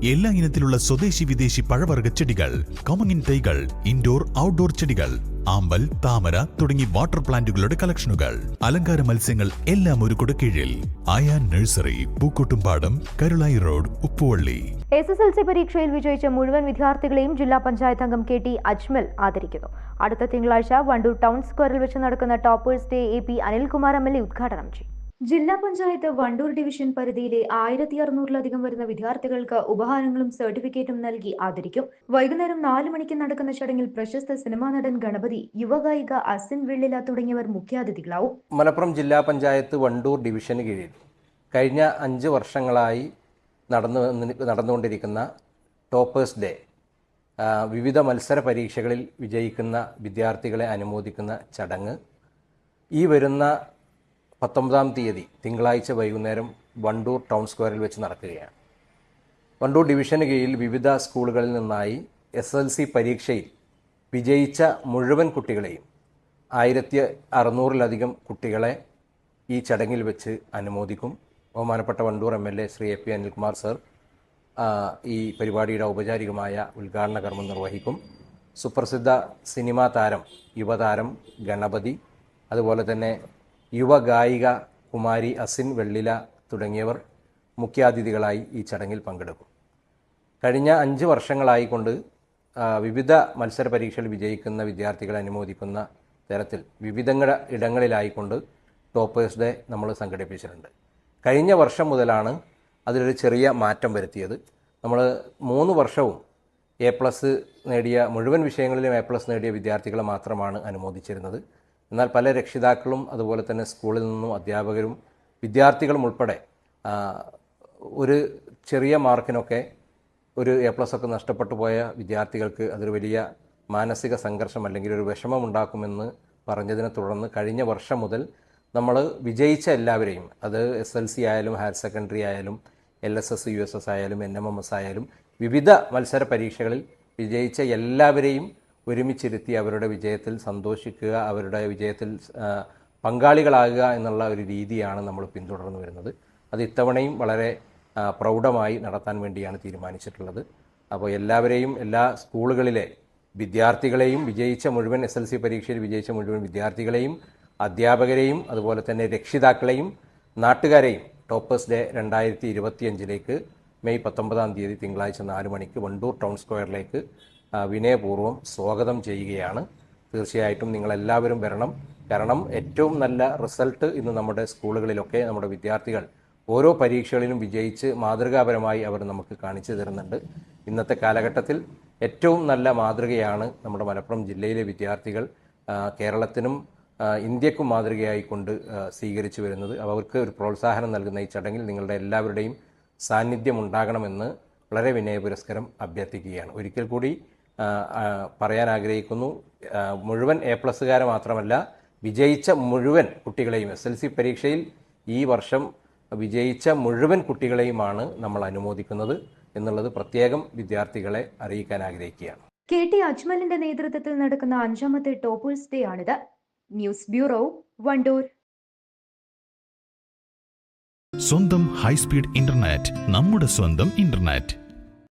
എല്ലാ ഇനത്തിലുള്ള സ്വദേശി വിദേശി പഴവർഗ്ഗ ചെടികൾ, കൊമങ്ങിൻ തൈകൾ, ഇൻഡോർ ഔട്ട്ഡോർ ചെടികൾ, ആമ്പൽ, താമര തുടങ്ങി വാട്ടർ പ്ലാന്റുകളുടെ കളക്ഷനുകൾ, അലങ്കാര മത്സ്യങ്ങൾ എല്ലാം ഒരു കുടക്കീഴിൽ. Ayan nursery, Pookkottumpadam, Karulai road, Uppuvally. SSLC പരീക്ഷയിൽ വിജയിച്ച മുഴുവൻ വിദ്യാർത്ഥികളെയും ജില്ലാ പഞ്ചായത്ത് അംഗം KT അജ്മൽ ആദരിക്കുന്നു. അടുത്ത തിങ്കളാഴ്ച വണ്ടൂർ ടൗൺ സ്ക്വയറിൽ വെച്ച് നടക്കുന്ന toppers day AP Anilkumar MLA ഉദ്ഘാടനം ചെയ്യും. ജില്ലാ പഞ്ചായത്ത് വണ്ടൂർ ഡിവിഷൻ പരിധിയിലെ 1600-ലധികം വരുന്ന വിദ്യാർത്ഥികൾക്ക് ഉപഹാരങ്ങളും സർട്ടിഫിക്കറ്റും നൽകി ആദരിക്കും. വൈകുന്നേരം 4 മണിക്ക് നടക്കുന്ന ചടങ്ങിൽ പ്രശസ്ത സിനിമാ നടൻ ഗണപതി, യുവഗായിക അസിൻ വെള്ളില തുടങ്ങിയവർ മുഖ്യാതിഥികളാവും. മലപ്പുറം ജില്ലാ പഞ്ചായത്ത് വണ്ടൂർ ഡിവിഷന് കീഴിൽ കഴിഞ്ഞ 5 വർഷങ്ങളായി നടന്നുകൊണ്ടിരിക്കുന്ന ടോപ്പേഴ്സ് ഡേ, വിവിധ മത്സര പരീക്ഷകളിൽ വിജയിക്കുന്ന വിദ്യാർത്ഥികളെ അനുമോദിക്കുന്ന ചടങ്ങ് ഈ വരുന്ന 19-ാം തീയതി തിങ്കളാഴ്ച വൈകുന്നേരം വണ്ടൂർ ടൗൺ സ്ക്വയറിൽ വെച്ച് നടക്കുകയാണ്. വണ്ടൂർ ഡിവിഷന് കീഴിൽ വിവിധ സ്കൂളുകളിൽ നിന്നായി SSLC പരീക്ഷയിൽ വിജയിച്ച മുഴുവൻ കുട്ടികളെയും 1600-ലധികം കുട്ടികളെ ഈ ചടങ്ങിൽ വെച്ച് അനുമോദിക്കും. ബഹുമാനപ്പെട്ട Wandoor MLA Shri AP Anilkumar sir ഈ പരിപാടിയുടെ ഔപചാരികമായ ഉദ്ഘാടന കർമ്മം നിർവഹിക്കും. സുപ്രസിദ്ധ സിനിമാ താരം, യുവതാരം ഗണപതി, അതുപോലെ തന്നെ യുവഗായിക കുമാരി അസിൻ വെള്ളില തുടങ്ങിയവർ മുഖ്യാതിഥികളായി ഈ ചടങ്ങിൽ പങ്കെടുക്കും. കഴിഞ്ഞ 5 വർഷങ്ങളായിക്കൊണ്ട് വിവിധ മത്സര പരീക്ഷകളിൽ വിജയിക്കുന്ന വിദ്യാർത്ഥികളെ അനുമോദിക്കുന്ന തരത്തിൽ വിവിധ ഇടങ്ങളിലായിക്കൊണ്ട് ടോപ്പേഴ്സ് ഡേ നമ്മൾ സംഘടിപ്പിച്ചിട്ടുണ്ട്. കഴിഞ്ഞ വർഷം മുതലാണ് അതിലൊരു ചെറിയ മാറ്റം വരുത്തിയത്. നമ്മൾ 3 വർഷവും A+ നേടിയ, മുഴുവൻ വിഷയങ്ങളിലും A+ നേടിയ വിദ്യാർത്ഥികളെ മാത്രമാണ് അനുമോദിച്ചിരുന്നത്. എന്നാൽ പല രക്ഷിതാക്കളും അതുപോലെ തന്നെ സ്കൂളിൽ നിന്നും അധ്യാപകരും വിദ്യാർത്ഥികളും ഉൾപ്പെടെ ഒരു ചെറിയ മാർക്കിനൊക്കെ ഒരു A+ ഒക്കെ നഷ്ടപ്പെട്ടു പോയ വിദ്യാർത്ഥികൾക്ക് അതൊരു വലിയ മാനസിക സംഘർഷം അല്ലെങ്കിൽ ഒരു വിഷമം ഉണ്ടാക്കുമെന്ന് പറഞ്ഞതിനെ തുടർന്ന് കഴിഞ്ഞ വർഷം മുതൽ നമ്മൾ വിജയിച്ച എല്ലാവരെയും, അത് SSLC ആയാലും ഹയർ സെക്കൻഡറി ആയാലും LSS USS ആയാലും NMMS ആയാലും വിവിധ മത്സര പരീക്ഷകളിൽ വിജയിച്ച എല്ലാവരെയും ഒരുമിച്ചിരുത്തി അവരുടെ വിജയത്തിൽ സന്തോഷിക്കുക, അവരുടെ വിജയത്തിൽ പങ്കാളികളാകുക എന്നുള്ള ഒരു രീതിയാണ് നമ്മൾ പിന്തുടർന്നു വരുന്നത്. അത് ഇത്തവണയും വളരെ പ്രൗഢമായി നടത്താൻ വേണ്ടിയാണ് തീരുമാനിച്ചിട്ടുള്ളത്. അപ്പോൾ എല്ലാവരെയും, എല്ലാ സ്കൂളുകളിലെ വിദ്യാർത്ഥികളെയും, വിജയിച്ച മുഴുവൻ SSLC പരീക്ഷയിൽ വിജയിച്ച മുഴുവൻ വിദ്യാർത്ഥികളെയും, അധ്യാപകരെയും അതുപോലെ തന്നെ രക്ഷിതാക്കളെയും നാട്ടുകാരെയും ടോപ്പേഴ്സ് ഡേ 2025 മെയ് 19-ാം തീയതി തിങ്കളാഴ്ച 4 മണിക്ക് വണ്ടൂർ ടൗൺ സ്ക്വയറിലേക്ക് വിനയപൂർവ്വം സ്വാഗതം ചെയ്യുകയാണ്. തീർച്ചയായിട്ടും നിങ്ങളെല്ലാവരും വരണം. കാരണം ഏറ്റവും നല്ല റിസൾട്ട് ഇന്ന് നമ്മുടെ സ്കൂളുകളിലൊക്കെ നമ്മുടെ വിദ്യാർത്ഥികൾ ഓരോ പരീക്ഷകളിലും വിജയിച്ച് മാതൃകാപരമായി അവർ നമുക്ക് കാണിച്ചു തരുന്നുണ്ട്. ഇന്നത്തെ കാലഘട്ടത്തിൽ ഏറ്റവും നല്ല മാതൃകയാണ് നമ്മുടെ മലപ്പുറം ജില്ലയിലെ വിദ്യാർത്ഥികൾ കേരളത്തിനും ഇന്ത്യക്കും മാതൃകയായിക്കൊണ്ട് സ്വീകരിച്ചു വരുന്നത്. അവർക്ക് ഒരു പ്രോത്സാഹനം നൽകുന്ന ഈ ചടങ്ങിൽ നിങ്ങളുടെ എല്ലാവരുടെയും സാന്നിധ്യം ഉണ്ടാകണമെന്ന് വളരെ വിനയപുരസ്സരം അഭ്യർത്ഥിക്കുകയാണ്. ഒരിക്കൽ കൂടി പറയാൻ ആഗ്രഹിക്കുന്നു, മുഴുവൻ A+കാരെ മാത്രമല്ല വിജയിച്ച മുഴുവൻ കുട്ടികളെയും, SSLC പരീക്ഷയിൽ ഈ വർഷം വിജയിച്ച മുഴുവൻ കുട്ടികളെയുമാണ് നമ്മൾ അനുമോദിക്കുന്നത് എന്നുള്ളത് പ്രത്യേകം വിദ്യാർത്ഥികളെ അറിയിക്കാൻ ആഗ്രഹിക്കുകയാണ്. KT അജ്മലിന്റെ നേതൃത്വത്തിൽ നടക്കുന്ന 5ാമത്തെ ടോപ്പേഴ്സ് ഡേ ആണിത്. News bureau, Wandoor. സ്വന്തം ഹൈസ്പീഡ് ഇന്റർനെറ്റ്, നമ്മുടെ സ്വന്തം ഇന്റർനെറ്റ്.